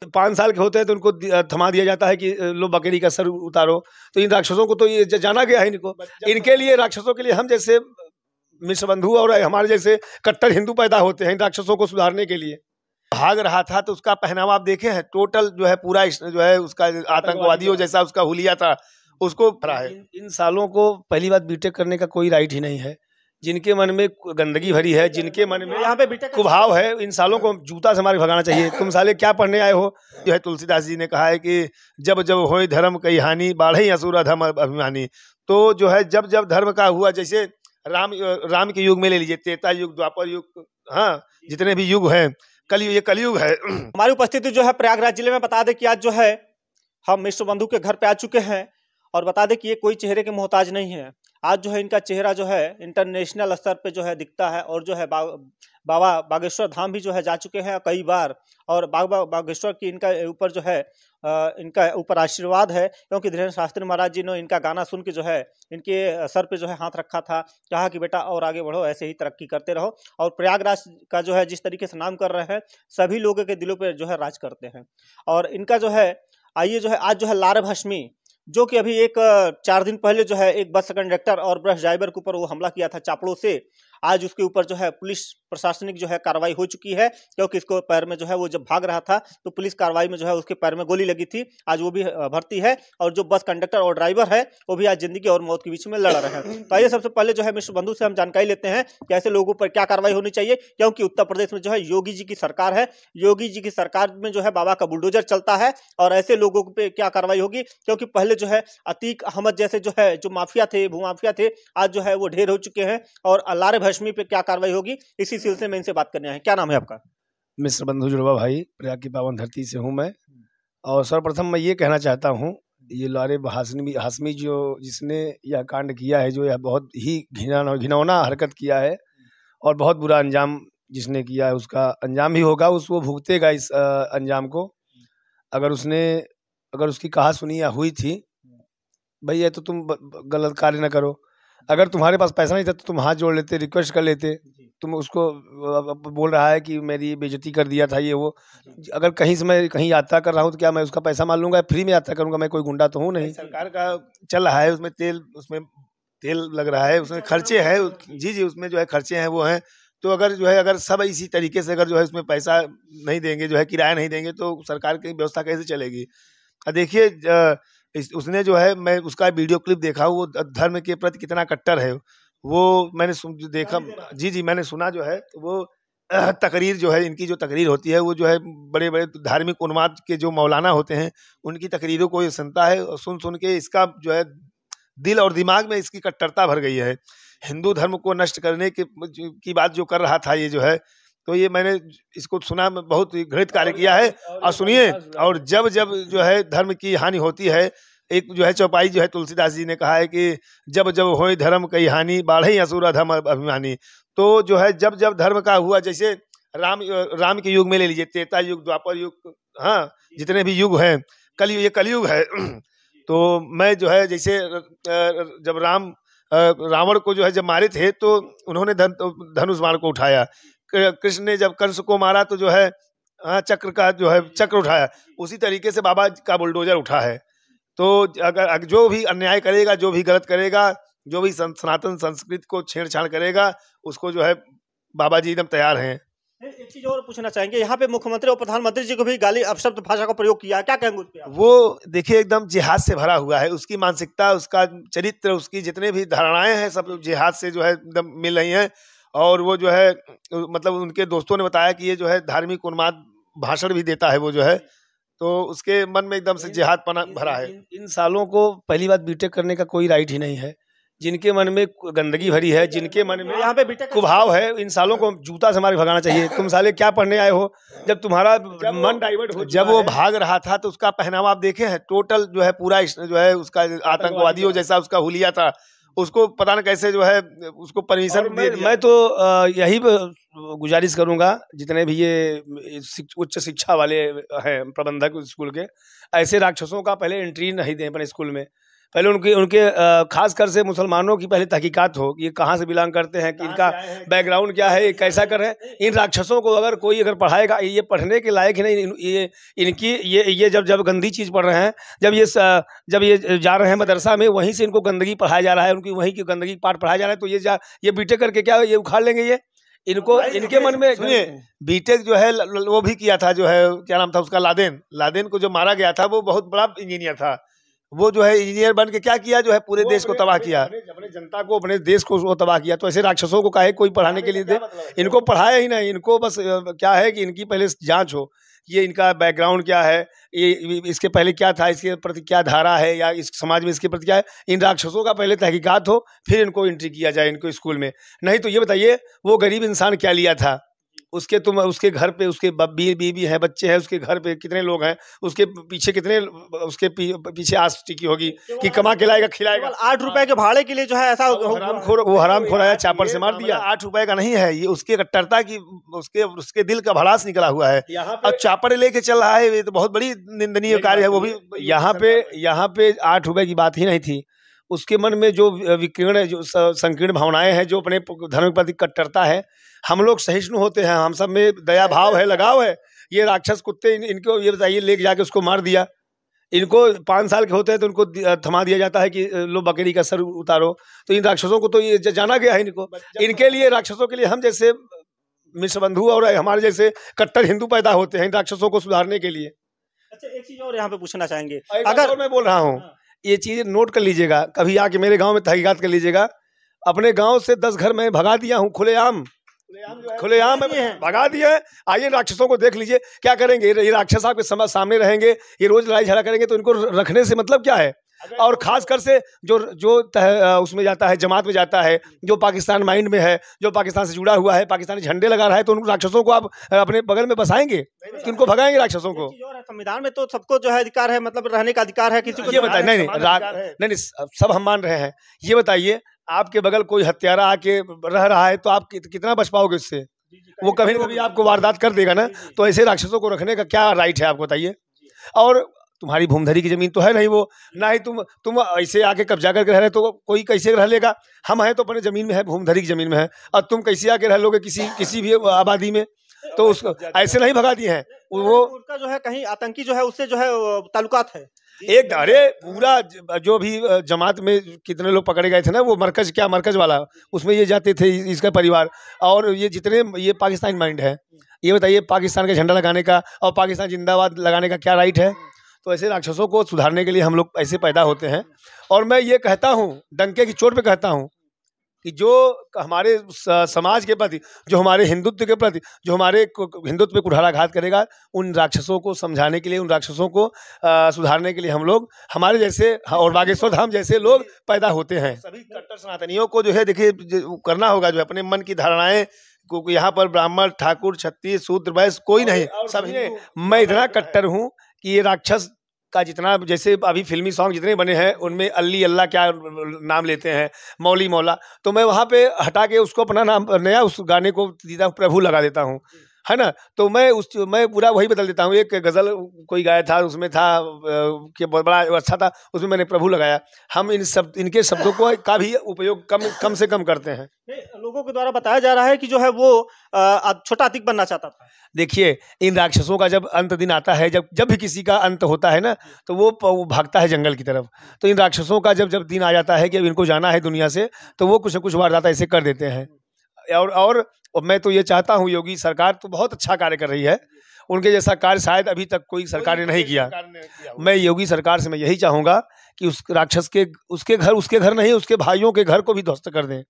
5 साल के होते हैं तो उनको थमा दिया जाता है कि लो बकरी का सर उतारो। तो इन राक्षसों को तो ये जाना गया है इनको। इनके लिए, राक्षसों के लिए हम जैसे मिश्र बंधु और हमारे जैसे कट्टर हिंदू पैदा होते हैं इन राक्षसों को सुधारने के लिए। भाग रहा था तो उसका पहनावा आप देखे हैं, टोटल जो है पूरा जो है उसका आतंकवादियों जैसा उसका हुलिया था, उसको भरा है। इन सालों को पहली बात बीटेक करने का कोई राइट ही नहीं है। जिनके मन में गंदगी भरी है, जिनके मन में यहाँ पे कुभाव है, इन सालों को जूता से हमारे भगाना चाहिए। तुम साले क्या पढ़ने आए हो? जो है तुलसीदास जी ने कहा है कि जब जब होए धर्म कई हानि, बाढ़े असुर अधम अभिमानी। तो जो है जब जब धर्म का हुआ, जैसे राम के युग में ले लीजिए, त्रेता युग, द्वापर युग, हाँ जितने भी युग हैं, कलयुग, ये कलयुग है। हमारी उपस्थिति जो है प्रयागराज जिले में, बता दें कि आज जो है हम मिश्र बंधु के घर पे आ चुके हैं और बता दें कि ये कोई चेहरे के मोहताज नहीं है। आज जो है इनका चेहरा जो है इंटरनेशनल स्तर पे जो है दिखता है और जो है बाबा बागेश्वर धाम भी जो है जा चुके हैं कई बार। और बाबा बागेश्वर की इनका ऊपर जो है इनका ऊपर आशीर्वाद है, क्योंकि धीरेन्द्र शास्त्री महाराज जी ने इनका गाना सुन के जो है इनके सर पे जो है हाथ रखा था, कहा कि बेटा और आगे बढ़ो, ऐसे ही तरक्की करते रहो। और प्रयागराज का जो है जिस तरीके से नाम कर रहे हैं, सभी लोगों के दिलों पे जो है राज करते हैं। और इनका जो है आइए जो है आज जो है लारब हश्मी, जो कि अभी 4 दिन पहले जो है एक बस कंडक्टर और बस ड्राइवर के ऊपर वो हमला किया था चापड़ों से, आज उसके ऊपर जो है पुलिस प्रशासनिक जो है कार्रवाई हो चुकी है, क्योंकि इसको पैर में जो है वो जब भाग रहा था तो पुलिस कार्रवाई में जो है उसके पैर में गोली लगी थी। आज वो भी भर्ती है और जो बस कंडक्टर और ड्राइवर है वो भी आज जिंदगी और मौत के बीच में लड़ रहे हैं। तो आइए सबसे पहले जो है मिश्र बंधु से हम जानकारी लेते हैं कि ऐसे लोगों पर क्या कार्रवाई होनी चाहिए, क्योंकि उत्तर प्रदेश में जो है योगी जी की सरकार है, योगी जी की सरकार में जो है बाबा का बुलडोजर चलता है। और ऐसे लोगों पे क्या कार्रवाई होगी, क्योंकि पहले जो है अतीक अहमद जैसे जो है जो माफिया थे, भूमाफिया थे, आज जो है वो ढेर हो चुके हैं। और लारब हश्मी पे क्या कार्रवाई होगी, इसी सिलसिले में इनसे बात करने आए। क्या नाम है आपका? मिश्र बंधु जुड़वा भाई, प्रयाग की पावन धरती से हूँ मैं। और सर्वप्रथम मैं ये कहना चाहता हूँ, ये लारब हाशमी जो जिसने यह कांड किया है, जो यह बहुत ही घिनौना हरकत किया है और बहुत बुरा अंजाम जिसने किया है, उसका अंजाम भी होगा, वो भुगतेगा इस अंजाम को। अगर उसकी कहा सुनी या हुई थी, भैया तो तुम गलत कार्य न करो। अगर तुम्हारे पास पैसा नहीं था तो तुम हाथ जोड़ लेते, रिक्वेस्ट कर लेते। तुम उसको बोल रहा है कि मेरी बेइज्जती कर दिया था ये वो। अगर कहीं से मैं कहीं यात्रा कर रहा हूँ तो क्या मैं उसका पैसा मान लूंगा? फ्री में यात्रा करूंगा? मैं कोई गुंडा तो हूँ नहीं। सरकार का चल रहा है, उसमें तेल लग रहा है, उसमें खर्चे हैं। जी उसमें जो है खर्चे हैं वो हैं। तो अगर सब इसी तरीके से अगर जो है उसमें पैसा नहीं देंगे, जो है किराया नहीं देंगे, तो सरकार की व्यवस्था कैसे चलेगी? देखिए उसने जो है, मैं उसका वीडियो क्लिप देखा, वो धर्म के प्रति कितना कट्टर है वो मैंने देखा। जी मैंने सुना जो है वो तकरीर जो है, इनकी जो तकरीर होती है वो जो है बड़े बड़े धार्मिक उन्माद के जो मौलाना होते हैं उनकी तकरीरों को ये सुनता है, और सुन के इसका जो है दिल और दिमाग में इसकी कट्टरता भर गई है। हिंदू धर्म को नष्ट करने की बात जो कर रहा था ये जो है, तो ये मैंने इसको सुना, बहुत घृणित कार्य किया है। और सुनिए, और जब जब जो है धर्म की हानि होती है, एक जो है चौपाई जो है तुलसीदास जी ने कहा है कि जब जब होए धर्म कई हानि, बाढ़े असुर अधम अभिमानी। तो जो है जब जब धर्म का हुआ, जैसे राम के युग में ले लीजिए, त्रेता युग, द्वापर युग, हाँ जितने भी युग हैं, कलयुग, ये कलयुग है। तो मैं जो है जैसे जब रावण को जो है जब मारे थे तो उन्होंने धनुष बाण को उठाया। कृष्ण ने जब कंस को मारा तो जो है चक्र का जो है चक्र उठाया। उसी तरीके से बाबा का बुलडोजर उठा है। तो अगर जो भी अन्याय करेगा, जो भी गलत करेगा, जो भी सनातन संस्कृति को छेड़छाड़ करेगा, उसको जो है बाबा जी एकदम तैयार हैं। एक चीज और पूछना चाहेंगे, यहाँ पे मुख्यमंत्री और प्रधानमंत्री जी को भी गाली अपशब्द भाषा का प्रयोग किया, क्या कहेंगे उस पर? वो देखिए एकदम जिहाद से भरा हुआ है। उसकी मानसिकता, उसका चरित्र, उसकी जितने भी धारणाएं हैं, सब जिहाद से जो है एकदम मिल रही हैं। और वो जो है मतलब उनके दोस्तों ने बताया कि ये जो है धार्मिक उन्माद भाषण भी देता है वो जो है, तो उसके मन में एकदम से जिहाद पना भरा है। इन सालों को पहली बात बीटेक करने का कोई राइट ही नहीं है। जिनके मन में गंदगी भरी है, जिनके मन में यहाँ पे बीटेक कुभाव है, इन सालों को जूता से हमारे भगाना चाहिए। तुम साले क्या पढ़ने आए हो? जब तुम्हारा मन डाइवर्ट हो, जब वो भाग रहा था तो उसका पहनावा आप देखे हैं, टोटल जो है पूरा जो है उसका आतंकवादियों जैसा उसका हुलिया था, उसको पता न कैसे जो है उसको परमिशन दे दिया। मैं तो यही गुजारिश करूंगा, जितने भी ये उच्च शिक्षा वाले हैं प्रबंधक स्कूल के, ऐसे राक्षसों का पहले एंट्री नहीं दें अपने स्कूल में। पहले उनके उनके खासकर से मुसलमानों की पहले तहकीकात हो कि ये कहाँ से बिलोंग करते हैं, कि इनका बैकग्राउंड क्या है, ये कैसा कर रहे हैं। इन राक्षसों को अगर कोई अगर पढ़ाएगा, ये पढ़ने के लायक ही नहीं। ये इनकी ये जब गंदी चीज़ पढ़ रहे हैं, जब ये जा रहे हैं मदरसा में, वहीं से इनको गंदगी पढ़ाया जा रहा है, उनकी वहीं की गंदगी पाठ पढ़ाया जा रहा है। तो ये बीटेक करके क्या ये उखाड़ लेंगे। ये इनको इनके मन में सुनिए, बीटेक जो है वो भी किया था, जो है क्या नाम था उसका, लादेन को जो मारा गया था, वो बहुत बड़ा इंजीनियर था। वो जो है इंजीनियर बन के क्या किया, जो है पूरे देश को तबाह किया, अपने जनता को, अपने देश को वो तबाह किया। तो ऐसे राक्षसों को काहे कोई पढ़ाने के लिए दे? इनको पढ़ाया ही नहीं। इनको बस क्या है कि इनकी पहले जांच हो, ये इनका बैकग्राउंड क्या है, ये इसके पहले क्या था, इसके प्रति क्या धारा है, या इस समाज में इसके प्रति क्या है। इन राक्षसों का पहले तहकीकात हो, फिर इनको एंट्री किया जाए इनको स्कूल में। नहीं तो ये बताइए, वो गरीब इंसान क्या लिया था, उसके घर पे उसके बीवी है, बच्चे हैं, उसके घर पे कितने लोग हैं, उसके पीछे कितने उसके पीछे आस टिकी होगी कि कमा के लाएगा, खिलाएगा। 8 रुपए के भाड़े के लिए जो है ऐसा वो हरामखोर आया, चापर से मार दिया। 8 रुपए का नहीं है ये, उसके कट्टरता की उसके दिल का भड़ास निकला हुआ है, और चापर लेके चल रहा है। ये तो बहुत बड़ी निंदनीय कार्य है। वो भी यहाँ पे 8 रुपए की बात ही नहीं थी। उसके मन में जो विकीर्ण, जो संकीर्ण भावनाएं हैं, जो अपने धर्म के प्रति कट्टरता है। हम लोग सहिष्णु होते हैं, हम सब में दया भाव है, लगाव है। ये राक्षस कुत्ते इनको ये बताइए, लेके जाके उसको मार दिया। इनको 5 साल के होते हैं तो उनको थमा दिया जाता है कि लो बकरी का सर उतारो। तो इन राक्षसों को तो ये जाना गया है। इनके लिए, राक्षसों के लिए हम जैसे मिश्र बंधु और हमारे जैसे कट्टर हिंदू पैदा होते हैं इन राक्षसों को सुधारने के लिए। अच्छा, एक चीज और यहाँ पे पूछना चाहेंगे, अगर मैं बोल रहा हूँ, ये चीज नोट कर लीजिएगा, कभी आके मेरे गांव में तहकीकात कर लीजिएगा। अपने गांव से 10 घर मैं भगा दिया हूँ, खुलेआम भगा दिया है। आइए राक्षसों को देख लीजिए क्या करेंगे। ये राक्षस आपके सामने रहेंगे, ये रोज लड़ाई झगड़ा करेंगे, तो इनको रखने से मतलब क्या है। और खासकर से जो उसमें जाता है, जमात में जाता है, जो पाकिस्तान माइंड में है, जो पाकिस्तान से जुड़ा हुआ है, पाकिस्तानी झंडे लगा रहा है, तो उन राक्षसों को आप अपने बगल में बसाएंगे, किनको भगाएंगे राक्षसों को। संविधान में तो सबको जो है अधिकार है, मतलब रहने का अधिकार है, किसी को ये बताइए। नहीं, सब हम मान रहे हैं। ये बताइए, आपके बगल कोई हत्यारा आके रह रहा है, तो आप कितना बच पाओगे उससे? वो कभी न कभी आपको वारदात कर देगा ना। तो ऐसे राक्षसों को रखने का क्या राइट है, आपको बताइए। और तुम्हारी भूमधरी की जमीन तो है नहीं, वो ना ही तुम ऐसे आके कब्जा करके रह रहे, तो कोई कैसे रह लेगा। हम हैं तो अपने जमीन में है, भूमधरी की जमीन में है, और तुम कैसे आके रह लोगे किसी भी आबादी में। तो उसको ऐसे नहीं भगा दिए हैं। वो उनका जो है कहीं आतंकी जो है उससे जो है ताल्लुकात है। एक अरे पूरा जो भी जमात में कितने लोग पकड़े गए थे ना, वो मरकज वाला, उसमें ये जाते थे, इसका परिवार। और ये जितने ये पाकिस्तान माइंड है, ये बताइए पाकिस्तान का झंडा लगाने का और पाकिस्तान जिंदाबाद लगाने का क्या राइट है। तो ऐसे राक्षसों को सुधारने के लिए हम लोग ऐसे पैदा होते हैं। और मैं ये कहता हूँ, डंके की चोट पे कहता हूँ, कि जो हमारे समाज के प्रति, जो हमारे हिंदुत्व के प्रति, जो हमारे हिंदुत्व पे कुठाराघात करेगा, उन राक्षसों को समझाने के लिए, उन राक्षसों को सुधारने के लिए हम लोग, हमारे जैसे और बागेश्वर धाम जैसे लोग पैदा होते हैं। सभी कट्टर सनातनियों को जो है देखिए करना होगा, जो अपने मन की धारणाएं को, यहाँ पर ब्राह्मण, ठाकुर, क्षत्रिय, शूद्र, वैश्य कोई नहीं, सभी। मैं इतना कट्टर हूँ कि ये राक्षस का जितना, जैसे अभी फिल्मी सॉन्ग जितने बने हैं, उनमें अल्ली अल्लाह क्या नाम लेते हैं, मौली मौला, तो मैं वहाँ पे हटा के उसको अपना नाम, नया उस गाने को सीधा प्रभु लगा देता हूँ, है ना। तो मैं पूरा वही बदल देता हूँ। एक गज़ल कोई गाया था, उसमें था कि बहुत बड़ा अच्छा था, उसमें मैंने प्रभु लगाया। हम इनके शब्दों को का भी उपयोग कम से कम करते हैं। लोगों के द्वारा बताया जा रहा है कि जो है वो छोटा हाथी बनना चाहता था। देखिए, इन राक्षसों का जब अंत दिन आता है, जब भी किसी का अंत होता है ना, तो वो भागता है जंगल की तरफ। तो इन राक्षसों का जब दिन आ जाता है कि अब इनको जाना है दुनिया से, तो वो कुछ न कुछ वारदात ऐसे कर देते हैं। और मैं तो ये चाहता हूँ, योगी सरकार तो बहुत अच्छा कार्य कर रही है, उनके जैसा कार्य शायद अभी तक कोई सरकार ने नहीं किया। मैं योगी सरकार से मैं यही चाहूँगा कि उस राक्षस के उसके घर नहीं, उसके भाइयों के घर को भी ध्वस्त कर दें।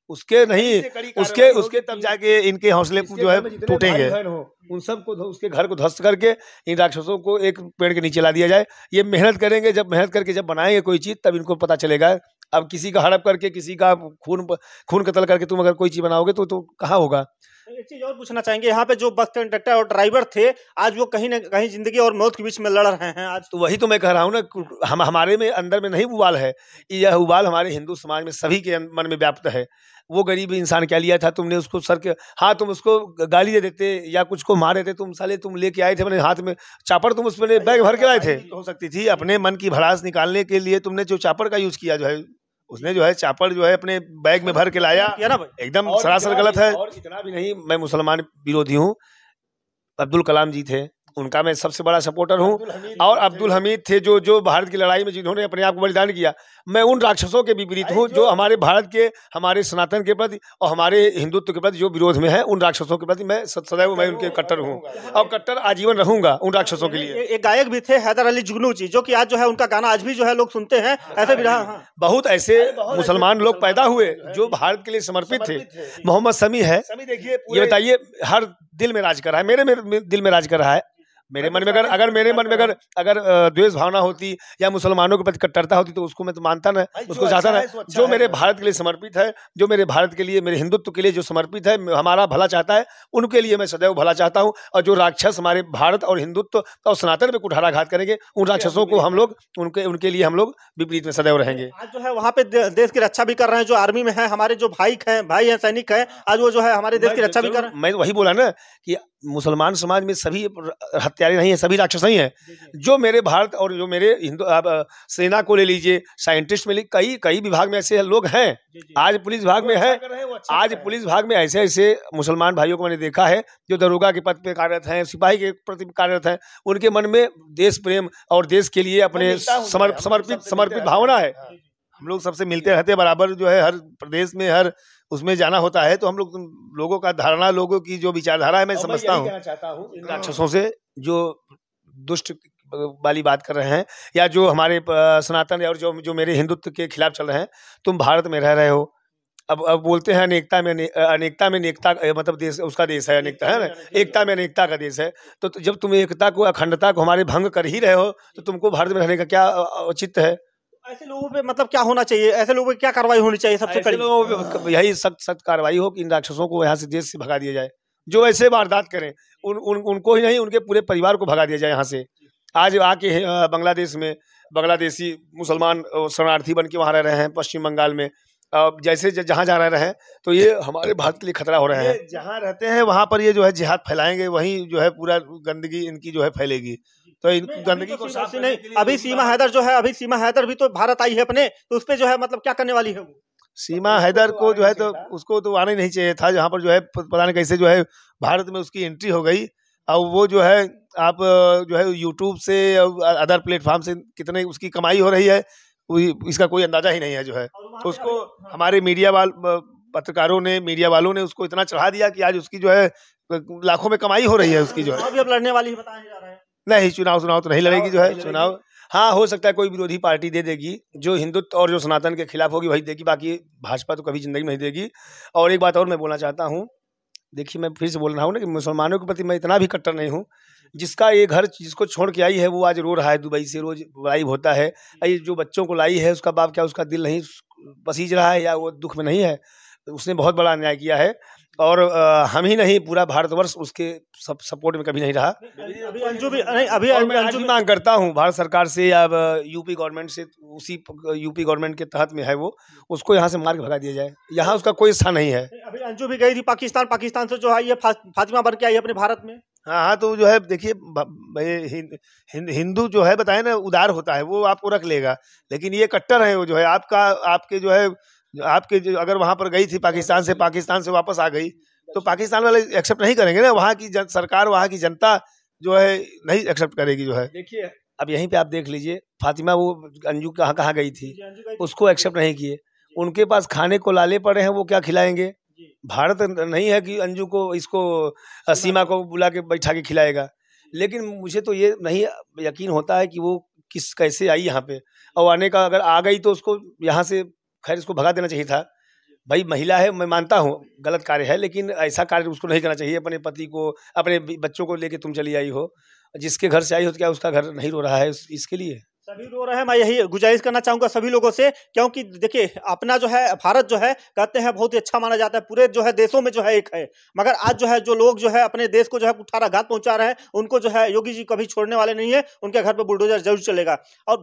उसके नहीं, उसके तब जाके इनके हौसले जो है टूटेंगे। उन सब को, उसके घर को ध्वस्त करके इन राक्षसों को एक पेड़ के नीचे ला दिया जाए। ये मेहनत करेंगे, जब मेहनत करके जब बनाएंगे कोई चीज़, तब इनको पता चलेगा। अब किसी का हड़प करके, किसी का खून कत्ल करके तुम अगर कोई चीज़ बनाओगे तो कहाँ होगा। एक चीज और पूछना चाहेंगे, यहाँ पे जो बस कंडक्टर और ड्राइवर थे, आज वो कहीं न कहीं जिंदगी और मौत के बीच में लड़ रहे हैं आज। तो वही तो मैं कह रहा हूँ ना, हमारे में अंदर में नहीं उबाल है, यह उबाल हमारे हिंदू समाज में सभी के मन में व्याप्त है। वो गरीब इंसान क्या लिया था तुमने उसको सर के, हाँ तुम उसको गाली दे देते या कुछ को मार देते, तुम साले तुम लेके आए थे अपने हाथ में चापड़, तुम उसमें बैग भर के लाए थे। हो सकती थी अपने मन की भड़ास निकालने के लिए तुमने जो चापड़ का यूज किया, जो है उसने जो है चापड़ जो है अपने बैग में भर के लाया, एकदम सरासर गलत है। और इतना भी नहीं, मैं मुसलमान विरोधी हूँ। अब्दुल कलाम जी थे, उनका मैं सबसे बड़ा सपोर्टर हूँ। और अब्दुल हमीद थे जो भारत की लड़ाई में जिन्होंने अपने आप को बलिदान किया। मैं उन राक्षसों के विपरीत हूँ जो हमारे भारत के, हमारे सनातन के प्रति और हमारे हिंदुत्व के प्रति जो विरोध में है। उन राक्षसों के प्रति मैं सदैव मैं उनके कट्टर हूँ और कट्टर आजीवन रहूंगा उन राक्षसों के लिए। एक गायक भी थे हैदर अली जुगनू जी, जो कि आज जो है उनका गाना आज भी जो है लोग सुनते हैं, ऐसे भी रहा। बहुत ऐसे मुसलमान लोग पैदा हुए जो भारत के लिए समर्पित थे। मोहम्मद शमी है, ये बताइए, हर दिल में राज कर रहा है, मेरे दिल में राज कर रहा है। मेरे मन में अगर मेरे मन में अगर द्वेष भावना होती या मुसलमानों के प्रति कट्टरता होती तो उसको मैं तो मानता ना, उसको चाहता ना। जो मेरे भारत के लिए समर्पित है, जो मेरे भारत के लिए, मेरे हिंदुत्व के लिए जो समर्पित है, हमारा भला चाहता है, उनके लिए मैं सदैव भला चाहता हूँ। और जो राक्षस हमारे भारत और हिंदुत्व और सनातन पे कुठाराघात करेंगे, उन राक्षसों को हम लोग उनके लिए हम लोग विपरीत में सदैव रहेंगे। आज जो है वहाँ पे देश की रक्षा भी कर रहे हैं, जो आर्मी में है, हमारे जो भाई हैं सैनिक हैं, आज वो जो है हमारे देश की रक्षा भी कर रहे हैं। मैं वही बोला ना कि मुसलमान समाज में सभी हत्यारे नहीं है, सभी राक्षस नहीं है। जो मेरे भारत और जो मेरे हिंदू सेना को ले लीजिए, साइंटिस्ट में कई विभाग में ऐसे लोग हैं। आज पुलिस विभाग में है, आज पुलिस विभाग में ऐसे मुसलमान भाइयों को मैंने देखा है जो दरोगा के पद पे कार्यरत हैं, सिपाही के प्रति कार्यरत हैं। उनके मन में देश प्रेम और देश के लिए अपने समर्पित भावना है। हम लोग सबसे मिलते रहते बराबर, जो है हर प्रदेश में हर उसमें जाना होता है। तो हम लोगों का धारणा, लोगों की जो विचारधारा है, मैं समझता हूँ इन राक्षसों से जो दुष्ट वाली बात कर रहे हैं, या जो हमारे सनातन और जो मेरे हिंदुत्व के खिलाफ चल रहे हैं। तुम भारत में रह रहे हो, अब बोलते हैं अनेकता में एकता, मतलब देश उसका देश है, अनेकता है ना, एकता में अनेकता का देश है। तो जब तुम एकता को, अखंडता को हमारे भंग कर ही रहे हो, तो तुमको भारत में रहने का क्या औचित्य है? ऐसे लोगों पे मतलब क्या होना चाहिए, ऐसे लोगों पे क्या कार्रवाई होनी चाहिए? सबसे कड़ी यही सख्त कार्रवाई हो कि इन राक्षसों को यहाँ से, देश से भगा दिया जाए। जो ऐसे वारदात करें उनको ही नहीं, उनके पूरे परिवार को भगा दिया जाए यहाँ से। आज आके बांग्लादेश में बांग्लादेशी मुसलमान शरणार्थी बन के वहाँ रह रहे हैं, पश्चिम बंगाल में। जैसे जहाँ जा रहे हैं, तो ये हमारे भारत के लिए खतरा हो रहे हैं। जहाँ रहते हैं वहाँ पर ये जो है जिहाद फैलाएंगे, वहीं जो है पूरा गंदगी इनकी जो है फैलेगी। तो गंदगी को साफ नहीं, अभी सीमा हैदर जो है, अभी सीमा हैदर भी तो भारत आई है अपने, तो उस पे जो है मतलब क्या करने वाली है वो? सीमा हैदर को जो है, तो उसको तो आना ही नहीं चाहिए था। जहाँ पर जो है पता नहीं कैसे जो है भारत में उसकी एंट्री हो गई। और वो जो है आप जो है यूट्यूब से अदर प्लेटफॉर्म से कितने उसकी कमाई हो रही है, इसका कोई अंदाजा ही नहीं है। जो है उसको हमारे पत्रकारों ने, मीडिया वालों ने उसको इतना चढ़ा दिया कि आज उसकी जो है लाखों में कमाई हो रही है उसकी। जो है अभी अब लड़ने वाली बताया जा रहा है। नहीं, चुनाव तो नहीं लड़ेगी। जो है चुनाव, हाँ हो सकता है कोई विरोधी पार्टी दे देगी, जो हिंदुत्व और जो सनातन के खिलाफ होगी वही देगी, बाकी भाजपा तो कभी जिंदगी में नहीं देगी। और एक बात और मैं बोलना चाहता हूँ, देखिए मैं फिर से बोल रहा हूँ ना कि मुसलमानों के प्रति मैं इतना भी कट्टर नहीं हूँ। जिसका ये घर जिसको छोड़ के आई है वो आज रो रहा है, दुबई से रोज लाइव होता है। ये जो बच्चों को लाई है, उसका बाप क्या उसका दिल नहीं पसीज रहा है, या वो दुख में नहीं है? उसने बहुत बड़ा अन्याय किया है। और हम ही नहीं, पूरा भारतवर्ष उसके सपोर्ट में कभी नहीं रहा। मैं आज भी मांग करता हूँ भारत सरकार से या यूपी गवर्नमेंट से, उसी यूपी गवर्नमेंट के तहत में है वो, उसको यहाँ से मार के भगा दिया जाए। यहाँ उसका कोई स्थान नहीं है। अभी अंजू भी गई थी पाकिस्तान से जो है ये फातिमा बन के आई अपने भारत में। हाँ, तो जो है देखिए, हिंदू जो है बताए ना उदार होता है, वो आपको रख लेगा। लेकिन ये कट्टर है, वो जो है आपके जो है आपके अगर वहां पर गई थी पाकिस्तान से वापस आ गई, तो पाकिस्तान वाले एक्सेप्ट नहीं करेंगे ना। वहाँ की सरकार, वहाँ की जनता जो है नहीं एक्सेप्ट करेगी। जो है देखिए, अब यहीं पे आप देख लीजिए, फातिमा वो अंजू कहाँ गई थी, उसको एक्सेप्ट नहीं किए। उनके पास खाने को लाले पड़े हैं, वो क्या खिलाएंगे? भारत नहीं है कि अंजू को, इसको सीमा को बुला के बैठा के खिलाएगा। लेकिन मुझे तो ये नहीं यकीन होता है कि वो कैसे आई यहाँ पे। और आने का अगर आ गई तो उसको यहाँ से खैर इसको भगा देना चाहिए था। भाई महिला है, मैं मानता हूँ गलत कार्य है, लेकिन ऐसा कार्य उसको नहीं करना चाहिए। अपने पति को, अपने बच्चों को लेके तुम चली आई हो, जिसके घर से आई हो, तो क्या उसका घर नहीं रो रहा है इसके लिए? सभी रो रहे हैं। मैं यही गुजारिश करना चाहूंगा सभी लोगों से, क्योंकि देखिए अपना जो है भारत जो है कहते हैं बहुत ही अच्छा माना जाता है, पूरे जो है देशों में जो है एक है। मगर आज जो है जो लोग जो है अपने देश को जो है कुठाराघात पहुंचा रहे हैं, उनको जो है योगी जी कभी छोड़ने वाले नहीं है। उनके घर पे बुलडोजर जरूर चलेगा। और